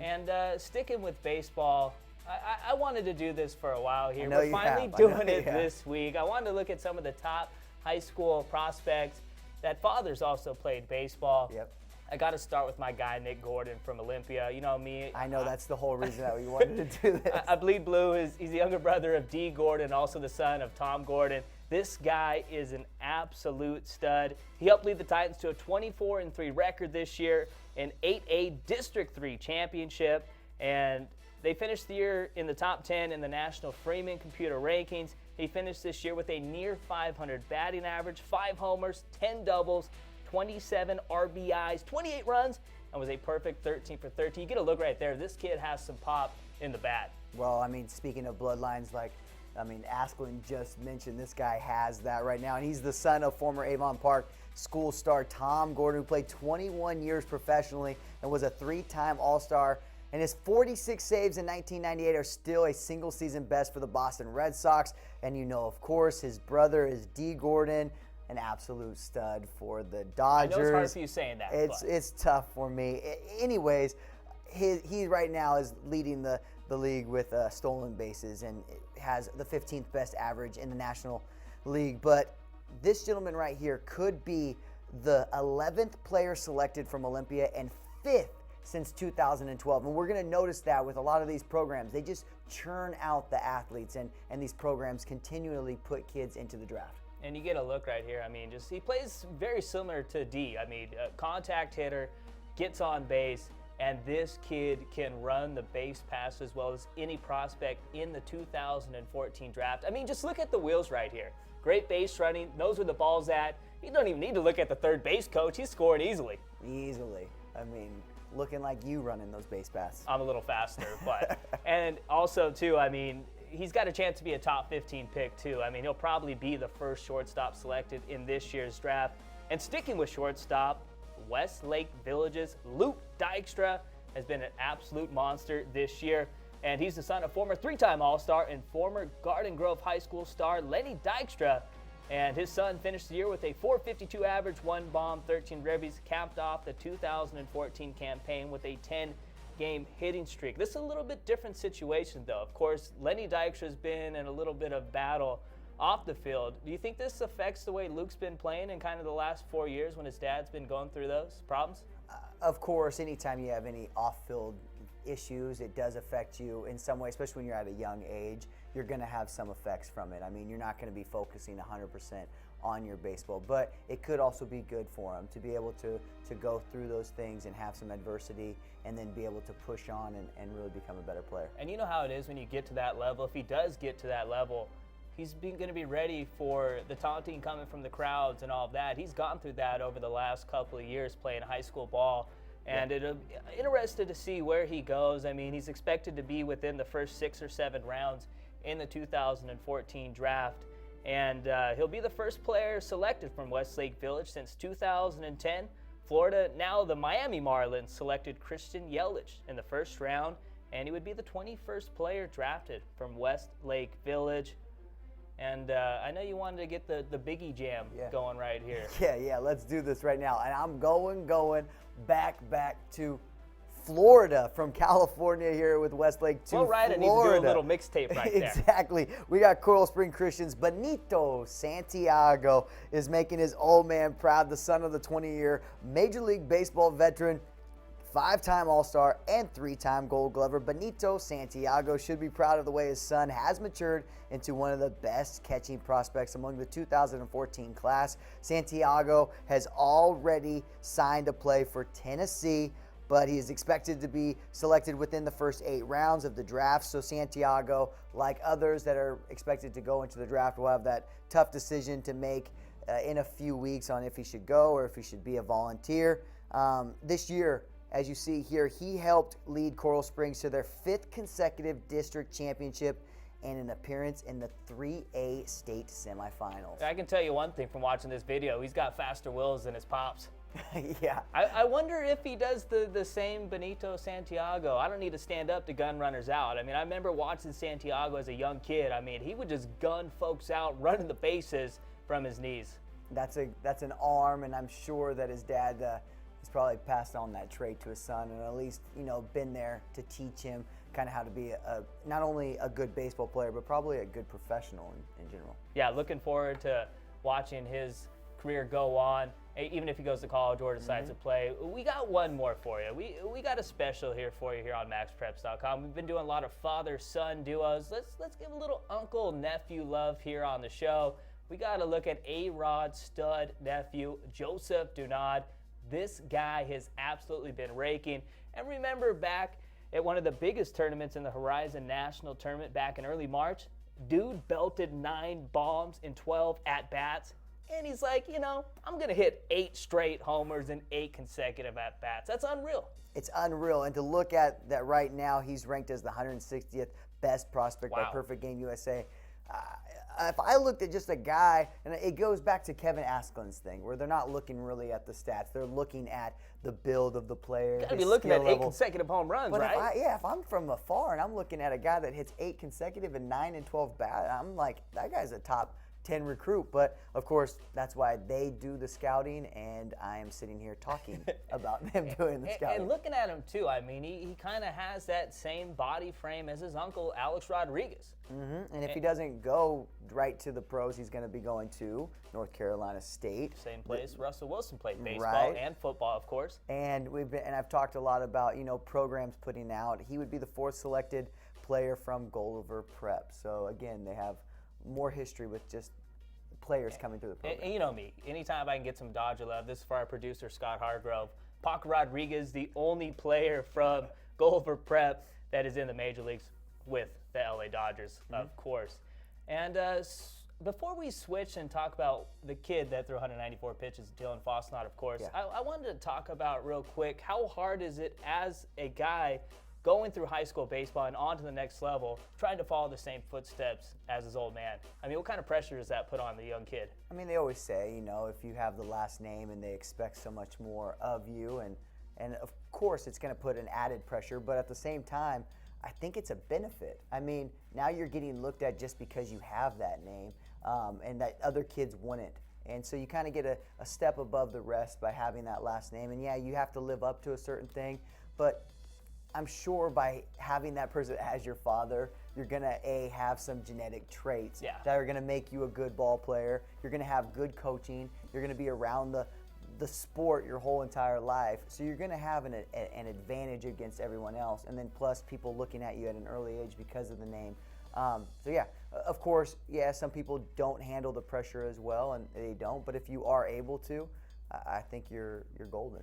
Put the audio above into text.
And sticking with baseball, I wanted to do this for a while here. We're finally doing it this week. I wanted to look at some of the top high school prospects that fathers also played baseball. Yep. I got to start with my guy, Nick Gordon from Olympia. You know me. I know that's the whole reason that we wanted to do this. I bleed blue. He's the younger brother of D. Gordon, also the son of Tom Gordon. This guy is an absolute stud. He helped lead the Titans to a 24-3 record this year, an 8A District 3 championship, and they finished the year in the top 10 in the National Freeman Computer Rankings. He finished this year with a near 500 batting average, 5 homers, 10 doubles, 27 RBIs, 28 runs, and was a perfect 13 for 13. You get a look right there. This kid has some pop in the bat. Well, I mean, speaking of bloodlines, Asklin just mentioned this guy has that right now, and he's the son of former Avon Park school star Tom Gordon, who played 21 years professionally and was a 3-time All-Star. And his 46 saves in 1998 are still a single-season best for the Boston Red Sox. And you know, of course, his brother is D. Gordon, an absolute stud for the Dodgers. I know it's hard for you saying that. It's tough for me. Anyways, he right now is leading the league with stolen bases and has the 15th best average in the National League. But this gentleman right here could be the 11th player selected from Olympia and 5th since 2012. And we're going to notice that with a lot of these programs. They just churn out the athletes, and these programs continually put kids into the draft. And you get a look right here. I mean, he plays very similar to D. I mean, contact hitter, gets on base, and this kid can run the base pass as well as any prospect in the 2014 draft. I mean, just look at the wheels right here. Great base running, knows where the ball's at. You don't even need to look at the third base coach. He's scoring easily. Easily. I mean, looking like you running those base paths. I'm a little faster, but and also too, I mean, he's got a chance to be a top 15 pick too. I mean, he'll probably be the first shortstop selected in this year's draft. And sticking with shortstop, Westlake Village's Luke Dykstra has been an absolute monster this year. And he's the son of former 3-time All-Star and former Garden Grove High School star Lenny Dykstra. And his son finished the year with a .452 average, 1 bomb, 13 ribbies, capped off the 2014 campaign with a 10-game hitting streak. This is a little bit different situation, though. Of course, Lenny Dykstra has been in a little bit of battle off the field. Do you think this affects the way Luke's been playing in kind of the last 4 years when his dad's been going through those problems? Of course, anytime you have any off-field issues, it does affect you in some way, especially when you're at a young age. You're going to have some effects from it. I mean, you're not going to be focusing 100% on your baseball, but it could also be good for him to be able to go through those things and have some adversity and then be able to push on and really become a better player. And you know how it is when you get to that level. If he does get to that level, he's going to be ready for the taunting coming from the crowds and all of that. He's gone through that over the last couple of years playing high school ball. And it'll be interested to see where he goes. I mean, he's expected to be within the first 6 or 7 rounds in the 2014 draft. And he'll be the first player selected from Westlake Village since 2010. Florida, now the Miami Marlins, selected Christian Yelich in the first round. And he would be the 21st player drafted from Westlake Village. And I know you wanted to get the Biggie Jam going right here. Yeah, let's do this right now. And I'm going back to Florida from California here with Westlake to Florida. Needs to do a little mixtape right there. Exactly. We got Coral Spring Christian's Benito Santiago is making his old man proud, the son of the 20-year Major League Baseball veteran, 5-time All-Star and 3-time Gold Glover. Benito Santiago should be proud of the way his son has matured into one of the best catching prospects among the 2014 class. Santiago has already signed to play for Tennessee, but he is expected to be selected within the first 8 rounds of the draft. So Santiago, like others that are expected to go into the draft, will have that tough decision to make in a few weeks on if he should go or if he should be a volunteer. This year, as you see here, he helped lead Coral Springs to their 5th consecutive district championship and an appearance in the 3A state semifinals. I can tell you one thing from watching this video. He's got faster wills than his pops. Yeah. I wonder if he does the same Benito Santiago. I don't need to stand up to gun runners out. I mean, I remember watching Santiago as a young kid. I mean, he would just gun folks out running the bases from his knees. That's an arm, and I'm sure that his dad he's probably passed on that trait to his son, and at least, you know, been there to teach him kind of how to be not only a good baseball player, but probably a good professional in general. Yeah, looking forward to watching his career go on, even if he goes to college or decides to play. We got one more for you. We got a special here for you here on MaxPreps.com. We've been doing a lot of father-son duos. Let's give a little uncle-nephew love here on the show. We got to look at A-Rod's stud nephew, Joseph Dunand. This guy has absolutely been raking. And remember back at one of the biggest tournaments in the Horizon National Tournament back in early March, dude belted 9 bombs in 12 at-bats. And he's like, you know, I'm going to hit 8 straight homers in 8 consecutive at-bats. That's unreal. It's unreal. And to look at that right now, he's ranked as the 160th best prospect by Perfect Game USA. If I looked at just a guy, and it goes back to Kevin Askren's thing, where they're not looking really at the stats. They're looking at the build of the player. You got to be looking at 8 consecutive home runs, but right? If I'm from afar and I'm looking at a guy that hits 8 consecutive and 9 and 12 bat, I'm like, that guy's a top 10 recruit. But of course, that's why they do the scouting, and I am sitting here talking about them doing the scouting. And looking at him too, I mean, he kind of has that same body frame as his uncle, Alex Rodriguez. And if he doesn't go right to the pros, he's going to be going to North Carolina State. Same place Russell Wilson played baseball and football, of course. And I've talked a lot about, you know, programs putting out. He would be the 4th selected player from Gulliver Prep. So again, they have more history with just players coming through the program. And you know me, anytime I can get some Dodger love, this is for our producer, Scott Hargrove. Paco Rodriguez, the only player from Gulliver Prep that is in the major leagues with the LA Dodgers, of course. And before we switch and talk about the kid that threw 194 pitches, Dylan Fosnot, of course, I wanted to talk about real quick, how hard is it as a guy going through high school baseball and on to the next level, trying to follow the same footsteps as his old man? I mean, what kind of pressure does that put on the young kid? I mean, they always say, you know, if you have the last name and they expect so much more of you, and of course it's going to put an added pressure, but at the same time, I think it's a benefit. I mean, now you're getting looked at just because you have that name, and that other kids wouldn't. And so you kind of get a step above the rest by having that last name. And yeah, you have to live up to a certain thing, but I'm sure by having that person as your father, you're going to have some genetic traits that are going to make you a good ball player. You're going to have good coaching. You're going to be around the sport your whole entire life. So you're going to have an advantage against everyone else. And then plus people looking at you at an early age because of the name. So yeah, of course, yeah, some people don't handle the pressure as well, and they don't. But if you are able to, I think you're golden.